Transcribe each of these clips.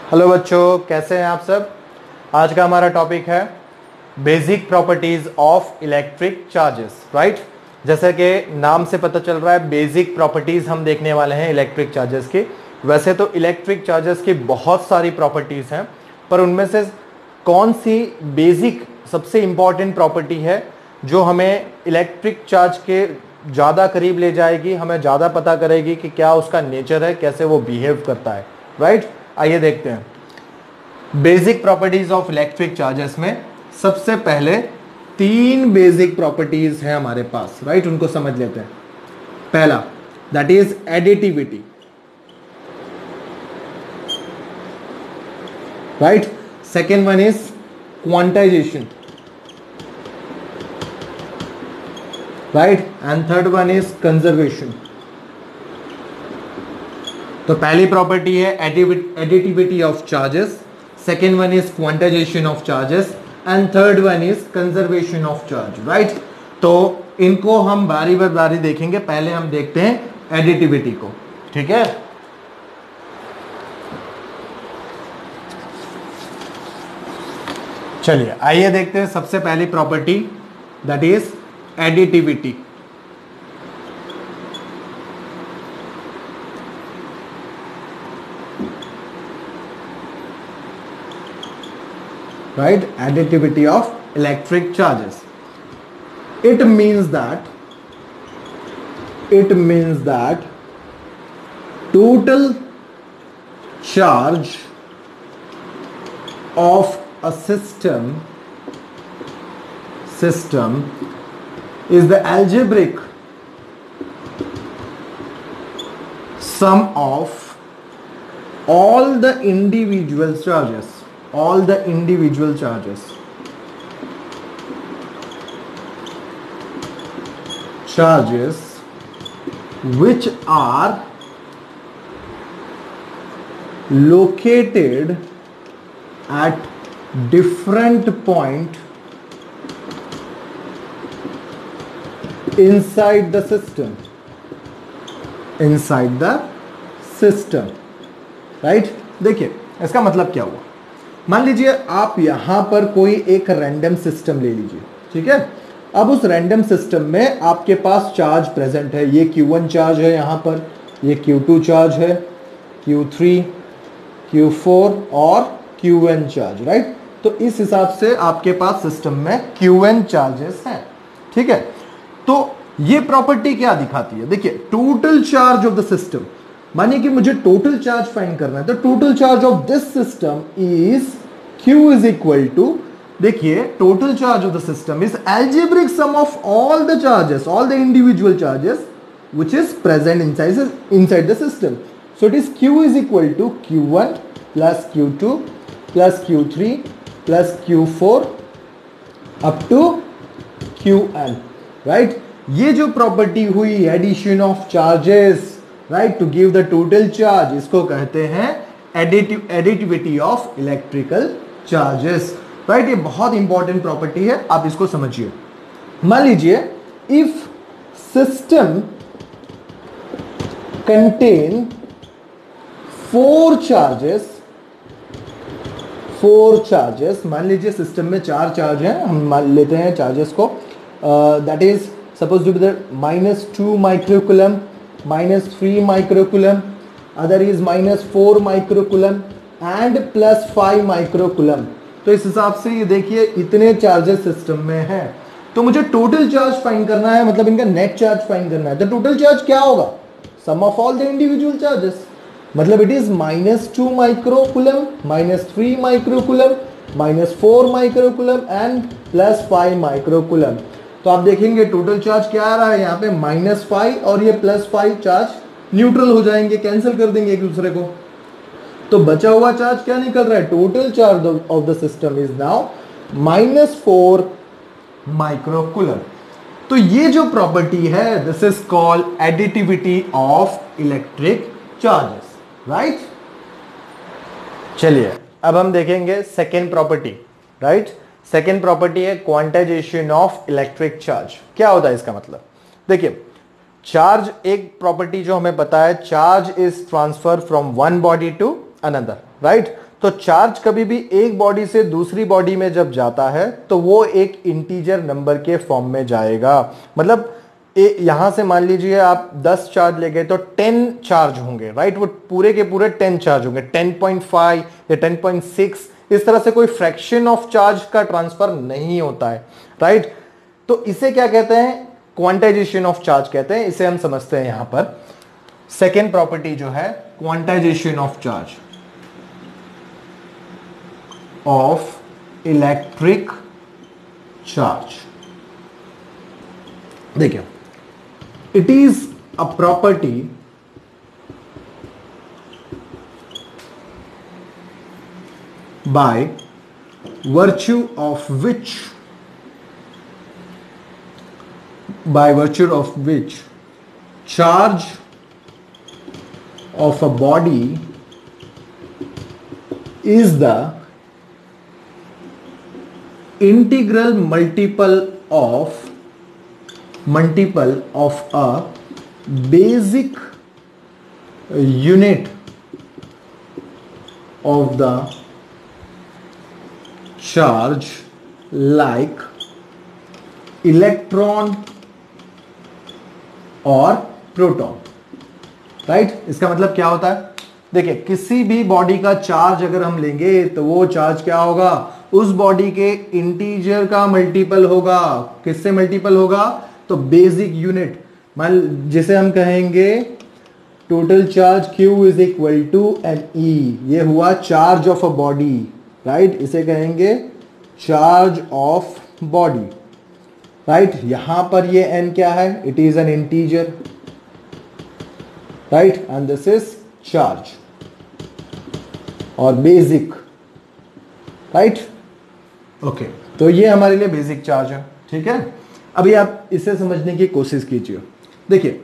Hello बच्चों, कैसे हैं आप सब। आज का हमारा टॉपिक है basic properties of electric charges. Right, जैसे कि नाम से पता चल रहा है बेसिक प्रॉपर्टीज हम देखने वाले हैं इलेक्ट्रिक चार्जेस की। वैसे तो इलेक्ट्रिक चार्जेस की बहुत सारी प्रॉपर्टीज हैं, पर उनमें से कौन सी बेसिक सबसे इंपॉर्टेंट प्रॉपर्टी है जो हमें इलेक्ट्रिक चार्ज के ज़्यादा करीब ले जाएगी, हमें ज़्यादा पता करेगी कि क्या उसका नेचर है, कैसे वो बिहेव करता है। राइट, आइए देखते हैं basic properties of electric charges में। सबसे पहले तीन बेसिक प्रॉपर्टीज हैं हमारे पास। राइट, उनको समझ लेते हैं। पहला, that is additivity. Right, second one is quantization. Right, and third one is conservation. तो पहली प्रॉपर्टी है additivity of charges, second one is quantization of charges and third one is conservation of charge. Right, तो इनको हम बारी बार बारी देखेंगे। पहले हम देखते हैं एडिटिविटी को। ठीक है, चलिए आइए देखते हैं सबसे पहली property, that is additivity. Right, additivity of electric charges. It means that total charge of a system is the algebraic sum of all the individual charges. All the individual charges which are located at different point inside the system. Right, देखिए इसका मतलब क्या हुआ। मान लीजिए आप यहां पर कोई एक रैंडम सिस्टम ले लीजिए। ठीक है, अब उस रैंडम सिस्टम में आपके पास चार्ज प्रेजेंट है। ये Q1 चार्ज है यहां पर, ये Q2 चार्ज है, Q3, Q4 और Qn चार्ज। राइट, तो इस हिसाब से आपके पास सिस्टम में Qn चार्जेस हैं। ठीक है, तो ये प्रॉपर्टी क्या दिखाती है, देखिए total charge of the system. मानिए कि मुझे टोटल चार्ज फाइंड करना है, तो total charge of this system is Q is equal to, देखिए total charge of the system is algebraic sum of all the charges, all the individual charges which is present inside the system. So it is Q is equal to Q1 plus Q2 plus Q3 plus Q4 up to Qn. Right, ये जो property हुई addition of charges, right, to give the total charge, इसको कहते हैं additivity of electrical charges. Right, ये बहुत important property है, आप इसको समझिए। मान लीजिए if system contain four charges, मान लीजिए सिस्टम में 4 चार्ज हैं, हम मान लेते हैं चार्जेस को, that is suppose to be the -2 microcoulomb, -3 microcoulomb, other is -4 microcoulomb and +5 microcoulomb. तो इस हिसाब से ये देखिए इतने चार्जेस सिस्टम में हैं, तो मुझे टोटल चार्ज फाइंड करना है, मतलब इनका नेट चार्ज फाइंड करना है। तो टोटल चार्ज क्या होगा, sum of all the individual charges, मतलब it is -2 microcoulomb, -3 microcoulomb, -4 microcoulomb and +5 microcoulomb. तो आप देखेंगे टोटल चार्ज क्या आ रहा है यहाँ पे, -5 और ये +5 चार्ज न्यूट्रल हो जाएंगे, कैंसिल कर देंगे एक दूसरे को। तो बचा हुआ चार्ज क्या निकल रहा है, total charge of the system is now -4 microcoulomb. तो ये जो प्रॉपर्टी है, this is called additivity of electric charges. Right, चलिए अब हम देखेंगे second property. Right, second property है क्वांटाइजेशन ऑफ इलेक्ट्रिक चार्ज। क्या होता है इसका मतलब, देखिए चार्ज एक प्रॉपर्टी जो हमें पता है, charge is transfer from one body to another, right. तो चार्ज कभी भी एक बॉडी से दूसरी बॉडी में जब जाता है तो वो एक इंटीजर नंबर के फॉर्म में जाएगा। मतलब यहां से मान लीजिए आप 10 चार्ज ले गए तो 10 चार्ज होंगे, राइट। वो पूरे के पूरे 10 चार्ज होंगे, 10.5 या 10.6, इस तरह से कोई फ्रैक्शन ऑफ चार्ज का ट्रांसफर नहीं होता है, राइट। तो इसे क्या कहते हैं, क्वांटाइजेशन ऑफ चार्ज कहते हैं। इसे हम समझते हैं यहां पर। सेकेंड प्रॉपर्टी जो है quantization of charge of electric charge. देखिए, it is a property by virtue of which charge of a body is the integral multiple of a basic unit of the charge like electron और proton, right. इसका मतलब क्या होता है, देखिए किसी भी बॉडी का चार्ज अगर हम लेंगे तो वो चार्ज क्या होगा, उस बॉडी के इंटीजर का मल्टीपल होगा। किससे मल्टीपल होगा, तो बेसिक यूनिट, मान जिसे हम कहेंगे total charge Q is equal to NE। ये हुआ charge of a body, right. इसे कहेंगे चार्ज ऑफ बॉडी, राइट। यहां पर ये n क्या है, it is an integer, right, and this is charge और बेसिक, राइट। ओके, तो ये हमारे लिए बेसिक चार्ज है, ठीक है। अभी आप इसे समझने की कोशिश कीजिए। देखिए,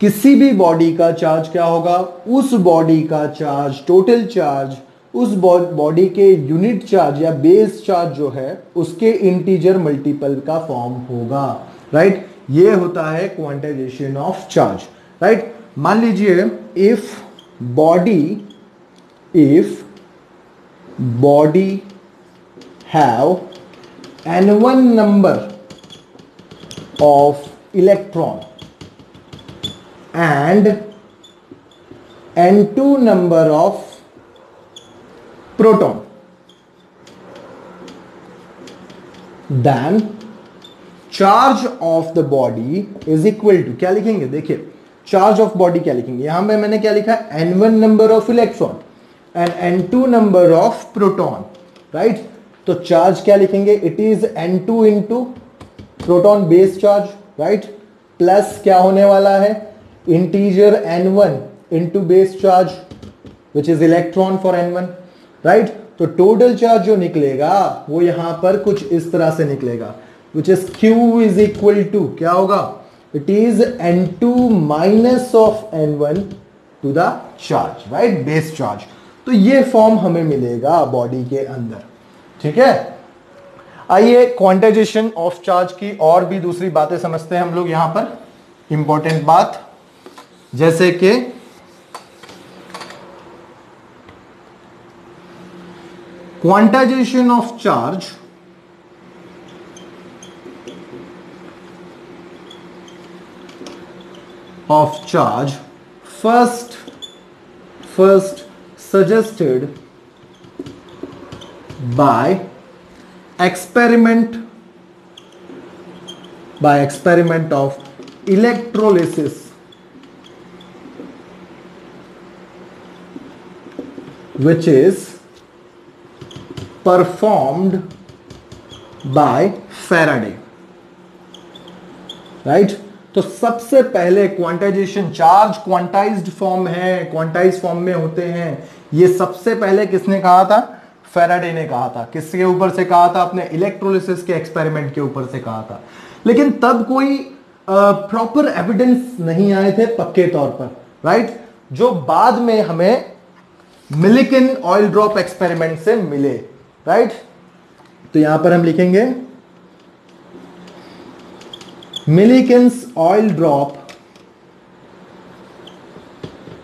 किसी भी बॉडी का चार्ज क्या होगा, उस बॉडी का चार्ज, टोटल चार्ज उस बॉडी के यूनिट चार्ज या बेस चार्ज जो है उसके इंटीजर मल्टीपल का फॉर्म होगा, राइट। ये होता है क्वांटाइजेशन ऑफ चार्ज, राइट। मान लीजिए if body have n1 number of electron and n2 number of proton, then charge of the body is equal to, क्या लिखेंगे, देखिए चार्ज ऑफ बॉडी क्या लिखेंगे, यहां पे मैंने क्या लिखा है, n1 number of electron and n2 number of proton, right. तो चार्ज क्या लिखेंगे, it is n2 into proton base charge, right, plus क्या होने वाला है, integer n1 into base charge which is electron for n1, right. तो total charge जो निकलेगा वो यहां पर कुछ इस तरह से निकलेगा, which is Q is equal to, क्या होगा, it is n2 minus of n1 to the charge, right, base charge. तो ये फॉर्म हमें मिलेगा बॉडी के अंदर, ठीक है। आइए क्वांटाइजेशन ऑफ चार्ज की और भी दूसरी बातें समझते हैं हम लोग यहां पर। इंपॉर्टेंट बात जैसे कि quantization of charge first suggested by experiment of electrolysis, which is performed by Faraday, right। तो सबसे पहले क्वांटाइजेशन, चार्ज क्वांटाइज्ड फॉर्म है, क्वांटाइज फॉर्म में होते हैं, ये सबसे पहले किसने कहा था, फेराडे ने कहा था। किसके ऊपर से कहा था, अपने इलेक्ट्रोलिसिस के एक्सपेरिमेंट के ऊपर से कहा था। लेकिन तब कोई प्रॉपर एविडेंस नहीं आए थे पक्के तौर पर, राइट, जो बाद में हमें मिलिकन ऑयल ड्रॉप एक्सपेरिमेंट से मिले, राइट। तो यहां पर हम लिखेंगे Millikan's oil drop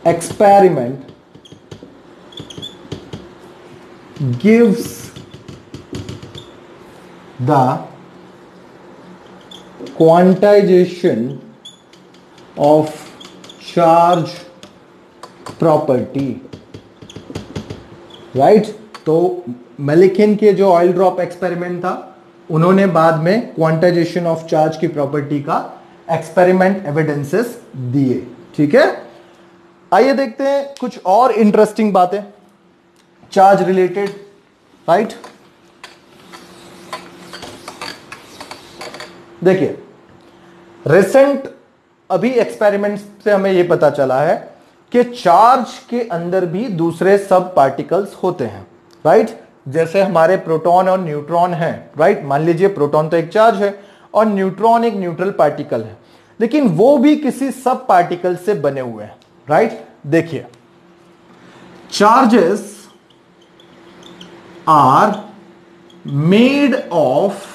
experiment gives the quantization of charge property, right. तो मेलिकिन के जो ऑयल ड्रॉप एक्सपेरिमेंट था, उन्होंने बाद में क्वांटाइजेशन ऑफ चार्ज की प्रॉपर्टी का एक्सपेरिमेंट एविडेंसेस दिए, ठीक है। आइए देखते हैं कुछ और इंटरेस्टिंग बातें चार्ज रिलेटेड, राइट। देखिए, रिसेंट अभी एक्सपेरिमेंट से हमें यह पता चला है कि चार्ज के अंदर भी दूसरे सब पार्टिकल्स होते हैं, राइट। जैसे हमारे प्रोटॉन और न्यूट्रॉन हैं, राइट। मान लीजिए प्रोटॉन तो एक चार्ज है और न्यूट्रॉन एक न्यूट्रल पार्टिकल है, लेकिन वो भी किसी सब पार्टिकल से बने हुए हैं, राइट। देखिए, charges are made of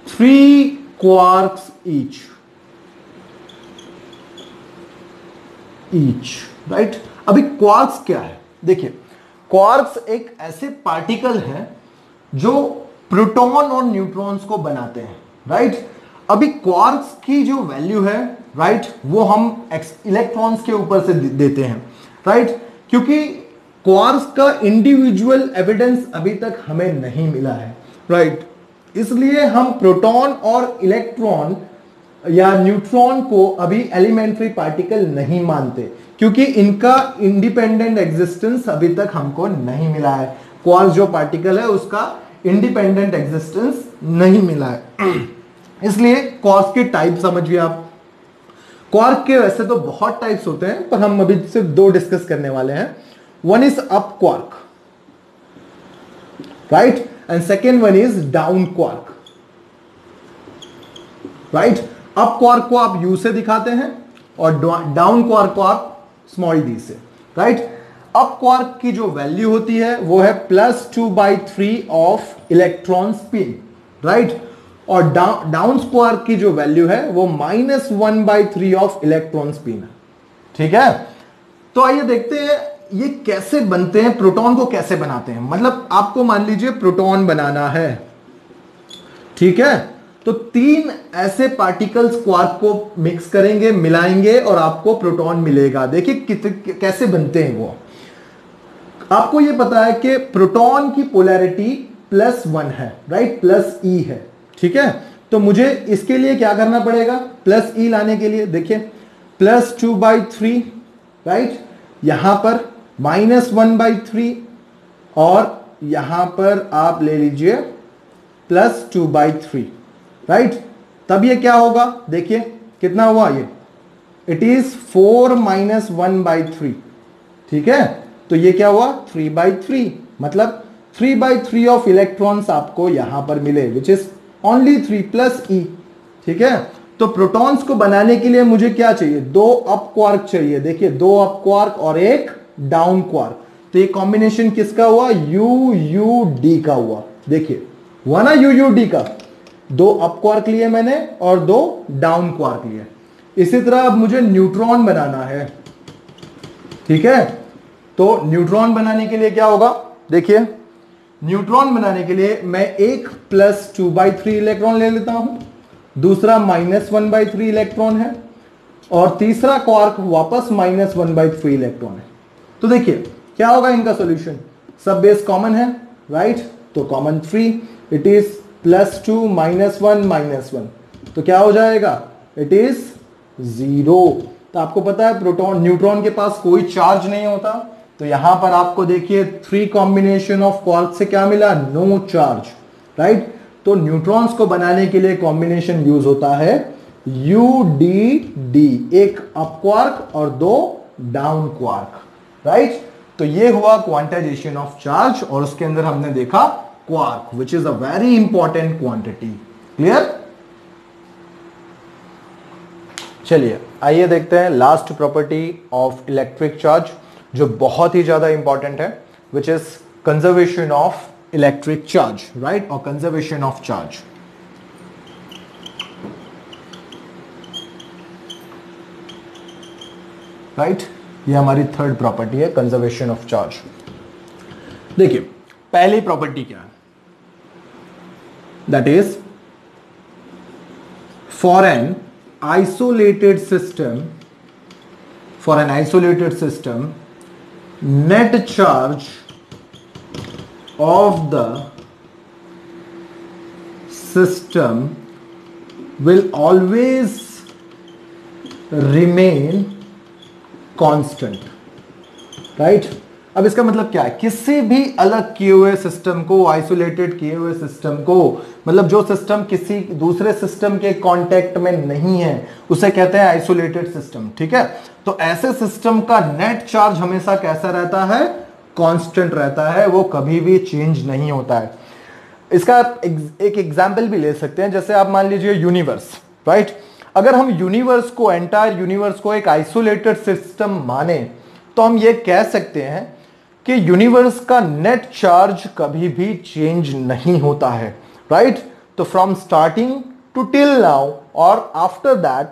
3 quarks each, right. अभी क्वार्क्स क्या है? देखिए, क्वार्क्स एक ऐसे पार्टिकल हैं जो प्रोटॉन और न्यूट्रॉन्स को बनाते हैं, राइट। अभी क्वार्क्स की जो वैल्यू है, राइट, वो हम इलेक्ट्रॉन्स के ऊपर से देते हैं, राइट, क्योंकि क्वार्क्स का इंडिविजुअल एविडेंस अभी तक हमें नहीं मिला है, राइट। इसलिए हम प्रोटॉन और इलेक्ट्रॉन या न्यूट्रॉन को अभी एलिमेंट्री पार्टिकल नहीं मानते, क्योंकि इनका इंडिपेंडेंट एग्जिस्टेंस अभी तक हमको नहीं मिला है। क्वार्क जो पार्टिकल है उसका इंडिपेंडेंट एग्जिस्टेंस नहीं मिला है। इसलिए क्वार्क के टाइप समझिए आप। क्वार्क के वैसे तो बहुत टाइप्स होते हैं, पर हम अभी सिर्फ 2 डिस्कस करने वाले हैं। One is up quark, right, and second one is down quark, right. Up quark को आप यू से दिखाते हैं और डाउन क्वार्क को आप स्मॉल डी से, राइट। अप क्वार्क की जो वैल्यू होती है वो है +2/3 ऑफ इलेक्ट्रॉन स्पिन, राइट, और डाउन क्वार्क की जो वैल्यू है वो -1/3 ऑफ इलेक्ट्रॉन स्पिन, ठीक है। तो आइए देखते हैं ये कैसे बनते हैं, प्रोटॉन को कैसे बनाते हैं। मतलब आपको मान लीजिए प्रोटॉन बनाना है, ठीक है, तो 3 ऐसे पार्टिकल्स क्वार्क को मिक्स करेंगे, मिलाएंगे और आपको प्रोटॉन मिलेगा। देखिए कैसे बनते हैं वो। आपको ये पता है कि प्रोटॉन की पोलैरिटी +1 है, राइट, +E है, ठीक है। तो मुझे इसके लिए क्या करना पड़ेगा? +E लाने के लिए देखिए +2/3, राइट, यहां पर -1/3 और यहां पर आप ले लीजिए +2/3, राइट। तब ये क्या होगा? देखिए कितना हुआ ये, इट इज 4 - 1/3, ठीक है। तो ये क्या हुआ? 3/3, मतलब 3/3 ऑफ इलेक्ट्रॉन्स आपको यहां पर मिले, विच इज ओनली 3 + E, ठीक है। तो प्रोटॉन्स को बनाने के लिए मुझे क्या चाहिए? 2 अप क्वार्क चाहिए। देखिए 2 अप क्वार्क और एक डाउन क्वार्क। तो ये कॉम्बिनेशन किसका हुआ? UUD का हुआ। देखिए हुआ ना UUD का। 2 अप क्वार्क लिए मैंने और 2 डाउन क्वार्क लिए। इसी तरह अब मुझे न्यूट्रॉन बनाना है, ठीक है। तो न्यूट्रॉन बनाने के लिए क्या होगा? देखिए न्यूट्रॉन बनाने के लिए मैं एक +2/3 इलेक्ट्रॉन ले लेता हूं, दूसरा -1/3 इलेक्ट्रॉन है और तीसरा क्वार्क वापस -1/3 इलेक्ट्रॉन है। तो देखिए क्या होगा इनका सॉल्यूशन? सब बेस कॉमन है, राइट, तो कॉमन 3, इट इज +2 - 1 - 1, तो क्या हो जाएगा? It is 0। तो आपको पता है प्रोटॉन न्यूट्रॉन के पास कोई चार्ज नहीं होता, तो यहां पर आपको देखिए 3 कॉम्बिनेशन ऑफ क्वार्क से क्या मिला? No charge, right. तो न्यूट्रॉन्स को बनाने के लिए कॉम्बिनेशन यूज होता है UDD, एक अप क्वार्क और 2 डाउन क्वार्क, राइट। तो ये हुआ क्वांटाइजेशन ऑफ चार्ज और उसके अंदर हमने देखा quark, which is a very important quantity. Clear? चलिए आइए देखते हैं last property of electric charge, जो बहुत ही ज्यादा इंपॉर्टेंट है, which is conservation of electric charge, right, और कंजर्वेशन ऑफ चार्ज। राइट, ये हमारी थर्ड प्रॉपर्टी है, कंजर्वेशन ऑफ चार्ज। देखिए पहली प्रॉपर्टी क्या है? That is for an isolated system net charge of the system will always remain constant, right? अब इसका मतलब क्या है? किसी भी अलग किए हुए सिस्टम को, आइसोलेटेड किए हुए सिस्टम को, मतलब जो सिस्टम किसी दूसरे सिस्टम के कांटेक्ट में नहीं है, उसे कहते हैं आइसोलेटेड सिस्टम, ठीक है? तो ऐसे सिस्टम का नेट चार्ज हमेशा कैसा रहता है? कांस्टेंट रहता है, वो कभी भी चेंज नहीं होता है। इसका एक एग्जाम्पल भी ले सकते हैं, जैसे आप मान लीजिए यूनिवर्स, राइट? अगर हम यूनिवर्स को, एंटायर यूनिवर्स को एक आइसोलेटेड सिस्टम माने, तो हम ये कह सकते हैं कि यूनिवर्स का नेट चार्ज कभी भी चेंज नहीं होता है, राइट? तो from starting to till now और आफ्टर दैट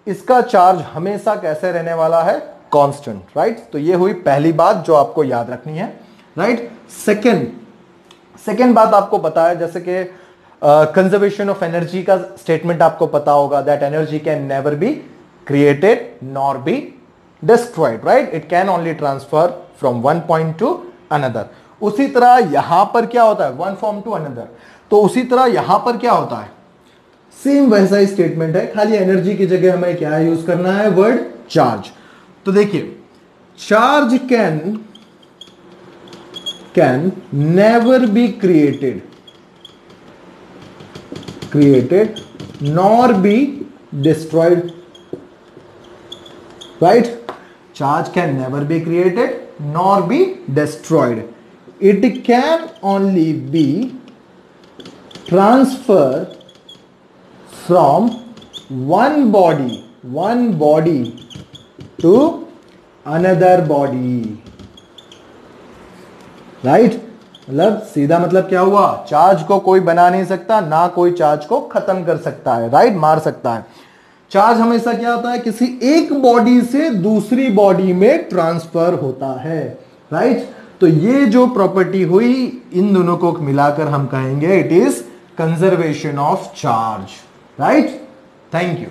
इसका चार्ज हमेशा कैसे रहने वाला है? Constant, right? तो ये हुई पहली बात जो आपको याद रखनी है, राइट? सेकेंड बात आपको पता है, जैसे कि कंजर्वेशन ऑफ एनर्जी का स्टेटमेंट आपको पता होगा, that energy can never be created nor be destroyed, right? It can only transfer from one point to another. उसी तरह यहां पर क्या होता है? one form to another. तो उसी तरह यहां पर क्या होता है? सेम वैसा ही स्टेटमेंट है, खाली एनर्जी की जगह हमें क्या यूज करना है? Word charge. तो देखिए, charge can never be created nor be destroyed, right? Charge can never be created nor be destroyed. It can only be transferred from one body to another body, right? मतलब सीधा मतलब क्या हुआ? Charge को कोई बना नहीं सकता, ना कोई चार्ज को खत्म कर सकता है, राइट? मार सकता है। चार्ज हमेशा क्या होता है? किसी एक बॉडी से दूसरी बॉडी में ट्रांसफर होता है, राइट? तो ये जो प्रॉपर्टी हुई, इन दोनों को मिलाकर हम कहेंगे it is conservation of charge, right? Thank you.